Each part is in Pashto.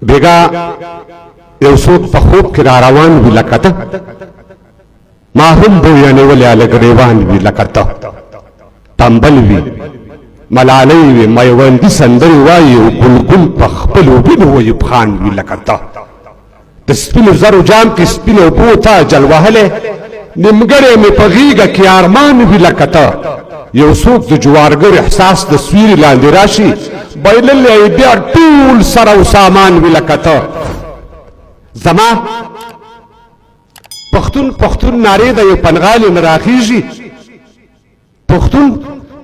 بیګا یو څوک په خوب کې را روان وي لکه ته ما هم بویانې هلک ریوان وي لکه ته تنبل وي ملالۍ وي میوندي سندرې وایي او ګلګل په خپلو وینو ویب خان وي لکه ته د سپینو زرو جام کې سپینو اوبو ته جل وهلی نیمګړی مې په غېږه کې ارمان وي لکه ته یو څوک د جوارګر احساس د سویرې لاندې راشي بایللی بیا ټول سر او سامان وي لکه ته زما پښتون نارې د یو پنغالې نه راخېږي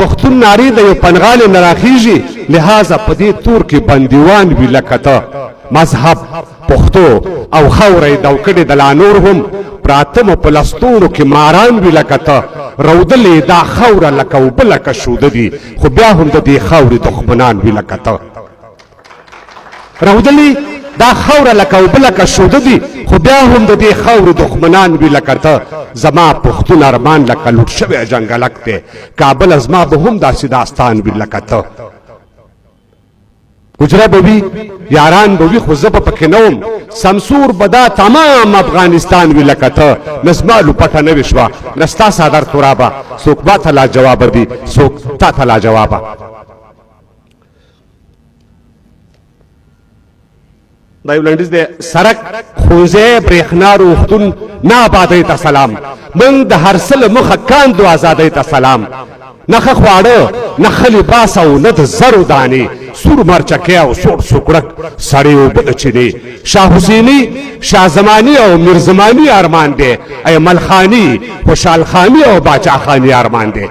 پښتون نارې د یو پنغالې نه راخېږي لهذا په دې تور کې بندیوان وي لکه ته مذهب پښتو او خاوره یې دوکړې د لا نور هم پراته مو په لستوڼو کې ماران وي لکه ته رودلې دا خاوره لکه اوبه لکه شوده دي خو بیا هم د دې خاورې دښمنان وي لکه ته رودلې دا خاوره لکه اوبه لکه شوده دي خو بیا هم د دې خاورې دښمنان وي لکه ته زما پښتون ارمان لکه لوټ شوی جنګلک دی کابل زما به هم داسې داستان وي لکه ته گجره به وي یاران به وي خو زه به پکې نه وم سمسور به دا تمام افغانستان وي لکه ته نه زما لوپټه نه وي شوه نه ستا څادر ترابه څوک ما ته لا جوابه دي څوک تا ته لا جوابه دا یو لنډیز دی سړک ښوونځی برېښنا روغتون نه آبادۍ ته سلام موږ د هر څه له مخه کاندو ازادۍ ته سلام نه ښه خواړه نه ښه لباس او نه د زرو دانې سور مرچکی او سوړ سوکړک سړې اوبه د چینې شاه حسیني شاه زماني او میرزماني ارمان دی ایمل خاني خوشحال خاني او باچا خاني ارمان دی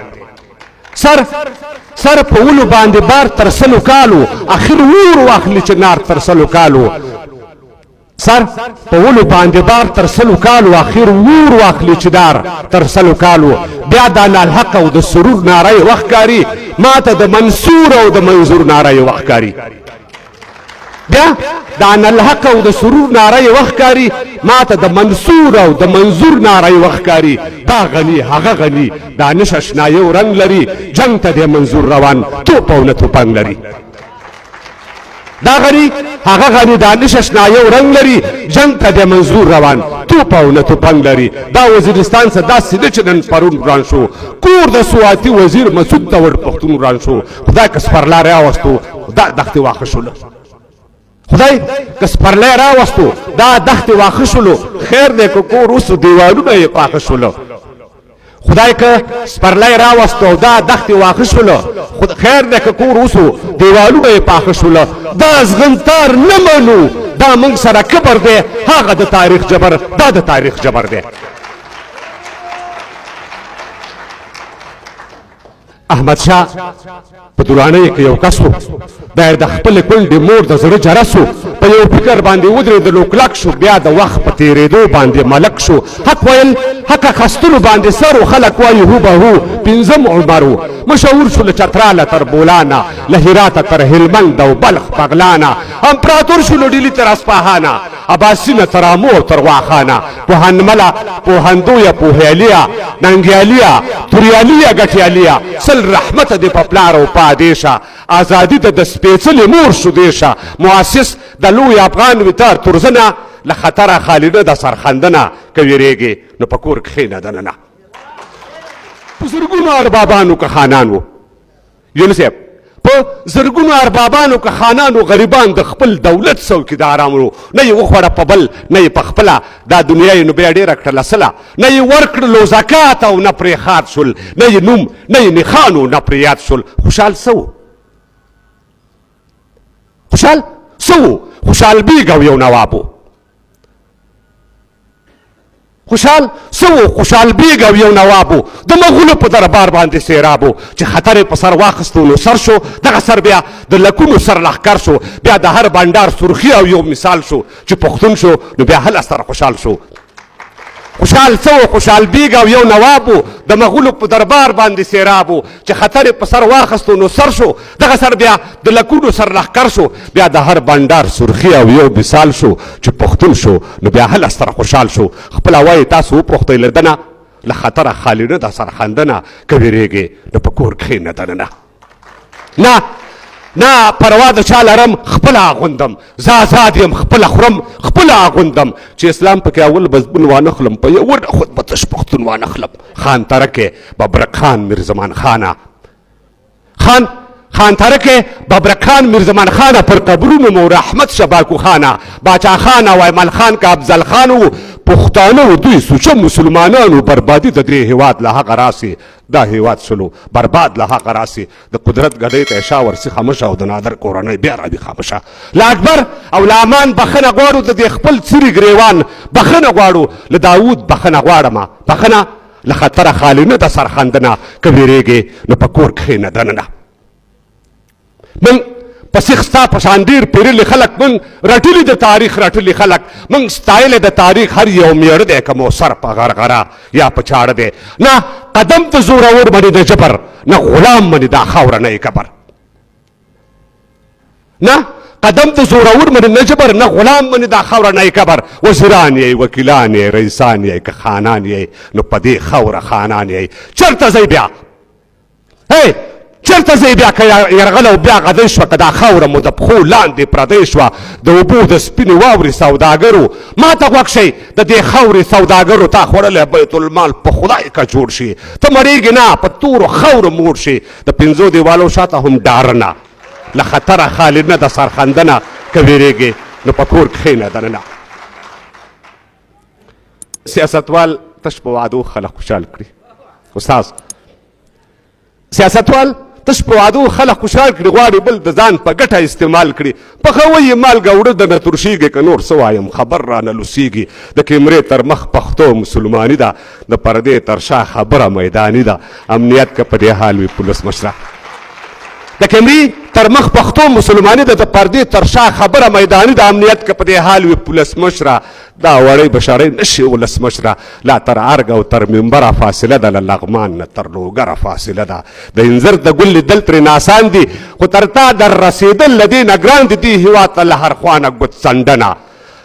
سر په ولو باندې بار تر سلو کالو اخر ور واخلي چې نار تر سلو کالو سر په ولو باندې بار تر سلو کالو اخر ور واخلي چې دار تر سلو کالو بیا د الحق او د سرور ناره وخت کاری ما ته د منصور او د منظور ناره وخت کاری بیا د الحق او د سرور ناره وخت کاری ما ته د منصور او د منظور ناره وخت کاری دا غنی هغه غنی دانش اشنایو رنگ لري جنگ ته د منظور روان توپ او نه توپنګ لري دا غنی هغه غنی دانش اشنایو رنگ لري جنگ ته د منظور روان توپ او نه توپنګ لري دا وزیرستان څخه داسې ده چې نن پرون وران شو کور د سواتي وزیر مسعود ته ور پښتون وران شو خدای که سپرلاری راوستو دا دښتې واښه شوله خدای که سپرلی راوستو دا دښتې واښه شولو خیر دی که کور اوسو دیوالونه یې پاخه شولو خدای که سپرلی راوستو دا دښتې واښه شولو خیر دی که کور اوسو دیوالونه یې پاخه شولو دا زغنتار نه منو دا موږ سره کبر دی هغه د تاریخ جبر دا د تاریخ جبر دی احمد شاه په دورانۍ کې یو کس و دا د خپل کونډې مور د زړه جرس و په یو فکر باندې ودرېدلو کلک شو بیا د وخت په تېرېدو باندې ملک شو حق ویل حق اخیستلو باندې سر و خلک وایي هو به هو پنځم عمر و مشهور شو له چتراله تر بولانه له هراته تر هلمند او بلخ بغلانه امپراتور شو له ډیلي تر اصفهانه عباسینه تر امو او تر واخانه پوهنمله پوهندویه پوهیاليه ننګیاليه توریاليه ګټیاليه سل رحمت دې په پلار او پادیشه ازادي د سپېڅلې مور شو دیشه مؤسس د لوی افغان وتار ترزنه له خطره خالده د سرخندنه که ویرېږي نو په کور کښېنه دننه په زرګونو اربابانو که خانان وو یونس صاحب په زرګونو اربابانو که خانانو غریبان د خپل دولت څوکیداران وو نه یې وخوړه په بل نه یې په خپله دا دنیا یې نو بیا ډېره کړله سله نه یې ورکړلو زکات او نه پرې خات شول نه یې نوم نه یې نښانو نه پرې یاد شول خوشحال څه وو خوشحال بیګ او یو نواب وو خوشحال بیګ او یو نواب وو د مغولو په دربار باندې سیراب وو چې خطر یې په سر واخیستو نو سر شو دغه سر بیا د لکونو سر لښکر شو بیا د هر بانډار سرخي او یو مثال شو چې پښتون شو نو بیا هله سره خوشحال شو خوشحال بیګ او یو نواب وو د مغولو په دربار باندې سیراب وو چې خطر یې په سر واخیستو نو سر شو دغه سر بیا د لکونو سر لښکر شو بیا د هر بانډار سرخي او یو مثال شو چې پښتون شو نو بیا هله سره خوشحال شو خپله وایي تاسو وپوښتئ له دنه له خطره خالي نه ده سرخندنه که ویرېږې نو په کور کښېنه دننه نه نه پروا د چا لرم خپله اغوندم زه آزاد یم خپله خورم خپله اغوندم چې اسلام پکې اول بزبون وانخلم په یو ورډه خود به تش پښتون وانخلم خان ترکې ببرک خان میرزمان خانه خان ترکې ببرک خان میرزمان خانه پر قبرونو مور احمد شباکو خانه باچا خان او ایمل خان که افضل خان و پښتانه و دوی سوچه مسلمانانو بربادي د دې هیواد له هغه راسي دا هیواد شلو برباد له هغه راسي د قدرت ګډۍ ته شا ورسي خامشه او د نادر کورنۍ بیا رابي خامشه له اکبر او له امان بخښنه غواړو د دې خپل څري ګریوان بخښنه غواړو له داود بخښنه غواړمه بخښنه له خطره خالي نه د سرخندنه که ویرېږې نو په کور کښېنه دننه من پسیخ ستا پشان ډېر پیرلي خلک من رټلي د تاریخ رټلي خلک من ستایلی د تاریخ هر یو میړه دی که مو سر په غرغره یا په چاړه دی نه قدم ته زورور منې د جبر نه غلام منې دا خاوره نه یې کبر نه قدم ته زورور منې نه جبر نه غلام منې دا خاوره نه یې کبر وزیران یې وکیلان یې رئیسان یې که خانان یې نو په دې خاوره خانان یې چېرته ځئ بیا چېرته ځئ بیا که یرغل او بیا غدۍ شوه که دا خاوره مو د پښو لاندې پردۍ شوه د اوبو د سپینې واورې سوداګرو ما ته غوږ شئ د دې خاورې سوداګرو تا خوړلی بیت المال په خدای که جوړ شي ته مړېږې نه په تورو خاورو موړ شي د پنځو دیوالو شاته هم ډارنه له خطره خالي نه د سرخندنه که ویرېږې نو په کور کښېنه دننه سیاستوال تش په وعدو خلک خوشحال کړي استاذ سیاستوال تش په وعدو خلک خوشحال کړي غواړي بل د ځان په ګټه استعمال کړي پخوی یې مالګه وړه درنه ترشېږي که نور څه وایم خبر رانه لوسېږي د کیمرې تر مخ پښتو مسلماني ده د پردې تر شا خبره میداني ده امنیت که په دې حال وي پولیس مشره د کیمرې تر مخ پښتو مسلماني ده د پردې تر شا خبره میداني ده امنیت که په دې حال وي پولیس مشره دا وړی بشارۍ نشي ولس مشره لا تر ارګ او تر منبره فاصله ده له لغمان نه تر لوګره فاصله ده د انځر د ګل لیدل ترې ناسان دي خو تر تا در رسېدل له دې نه ګران دي دې هېواد ته له هر خوا نه ګوت څنډنه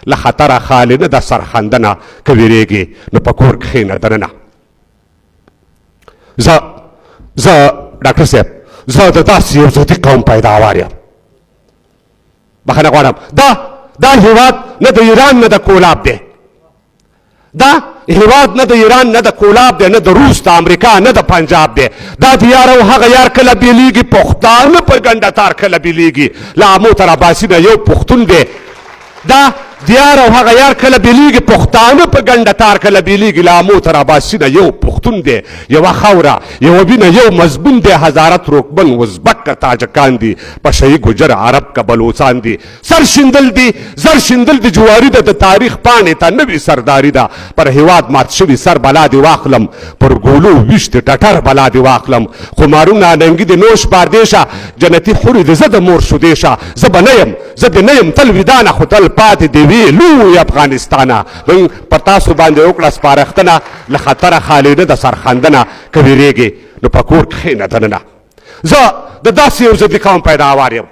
له خطره خالي نه د سرخندنه که ویرېږې نو په کور کښېنه دننه زه ډاکټر صاحب زه د داسې یو ذاتي قوم پیداوار یم بخښنه غواړم دا هیواد نه د ایران نه د کولاب دی دا هیواد نه د ایران نه د کولاب دی نه د روس د امریکا نه د پنجاب دی دا د یار او هغه یار کله بیلیږي پښتانه په ګنډه تار کله بیلیږي له امو تر اباسي نه یو پښتون دی دا د یار او هغه یار کله بیلیږي پښتانه په ګنډه تار کله بیلیږي له امو تر اباسي نه یو پښتون دی یوه خاوره یوه وینه یو مضمون دی هزاره ترکمن ازبک که تاجکان دي پشهی ګجر عرب که بلوچان دي سر شیندل دي زر شیندل د جواري ده د تاریخ پاڼې ته نوي سرداري ده پر هیواد مات شوي سر بلا دې واخلم پر ګولو ویشت ټټر بلا دې واخلم خمارونه ننګي د نوش باردېشه جنتي خوري د زه د مور شودېشه زه به نه یم زه دې نه یم تل ویدانه خو تل پاتې دې وي لوی افغانستانه موږ پر تاسو باندې وکړه سپارښتنه له خطره خالي نه د سرخندنه که ویرېږې نو په کور کښېنه دننه زه د داسې یو ضدي قوم پیداوار یم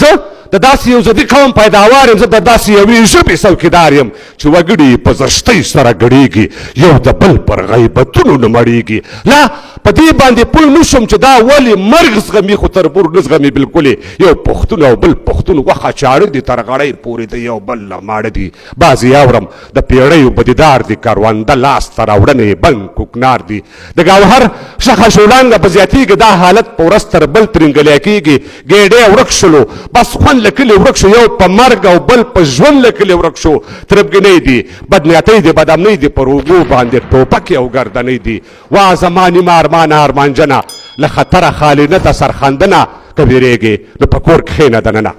زه د داسې یو ضدي قوم پیداوار یم زه د داسې یوې ژبې څوکیدار یم چې وګړي په زشتۍ سره ګډېږي یو د بل پر غیبتونو نه مړېږي لا په دې باندې پوه نه شم چې دا ولې مرګ زغمي خو تربور نه زغمي بلکلې یو پښتون او بل پښتون غوښه چاړه دي تر غړۍ پورې د یو بل له ماړه دي بعضې اورم د پیړیو بدیدار دي کرونده لاس ته راوړنې بند کوکنار دي د ګوهر شخه شولانګه په زیاتېږي دا حالت په ورځ تر بل ترنګلی کېږي ګېډې ورک شلو بس خوند له کلي ورک شو یو په مرګ او بل په ژوند له کلي ورک شو تربګنۍ دي بدنیتۍ دي بدامنۍ دي پر اوږو باندې ټوپکې او ګردنۍ دي وا زما نیمه ارمانه ارمانجنه له خطره خالي نه د سرخندنه که ویرېږې نو په کور کښېنه دننه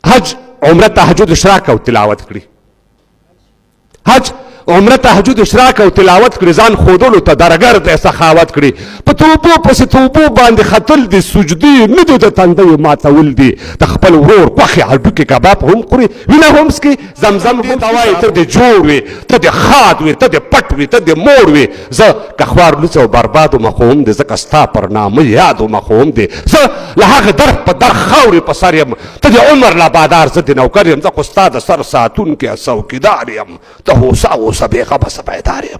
حج عمره تهجد اشراق او تلاوت کړي حج عمره تهجد اشراق او تلاوت کړي ځان ښودلو ته درګر دی سخاوت کړي په توبو پسې توبو باندې ختل دي سجدې نه دي د تندیو ماتول دي د خپل ورور غوښې هډوکې کباب هم خوري وینه هم څکي زمزم هم ته وایي ته دې جوړ وي ته دې ښاد وي ته دې پټ وي ته دې موړ وي زه که خوار لوڅ او برباد ومه خو هم دی ځکه ستا پر نامه یاد ومه خو هم دی زه له هغې در په در خاورې په سر یم ته د عمر لا بادار زه دې نوکر یم زه خو ستا د سر ساتونکی څوکیدار یم ته هوسا اوسه بېغمه سه بیدار یم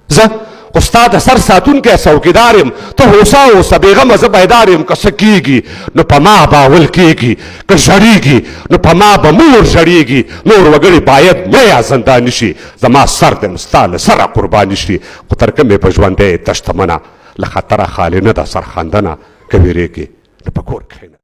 زه خو ستا د سر ساتونکی څوکیدار یم ته هوسا اوسه بېغمه زه بیدار یم که څه کېږي نو په ما باول کېږي که ژړېږي نو په ما به مور ژړېږي نور وګړي باید مه یا زنداني شي زما سر دم ستا له سره قرباني شي خو تر کومې په ژوندی تشتمنه له خطره خالي نه ده سرخندنه که ویرېږي نو په کور کښېنه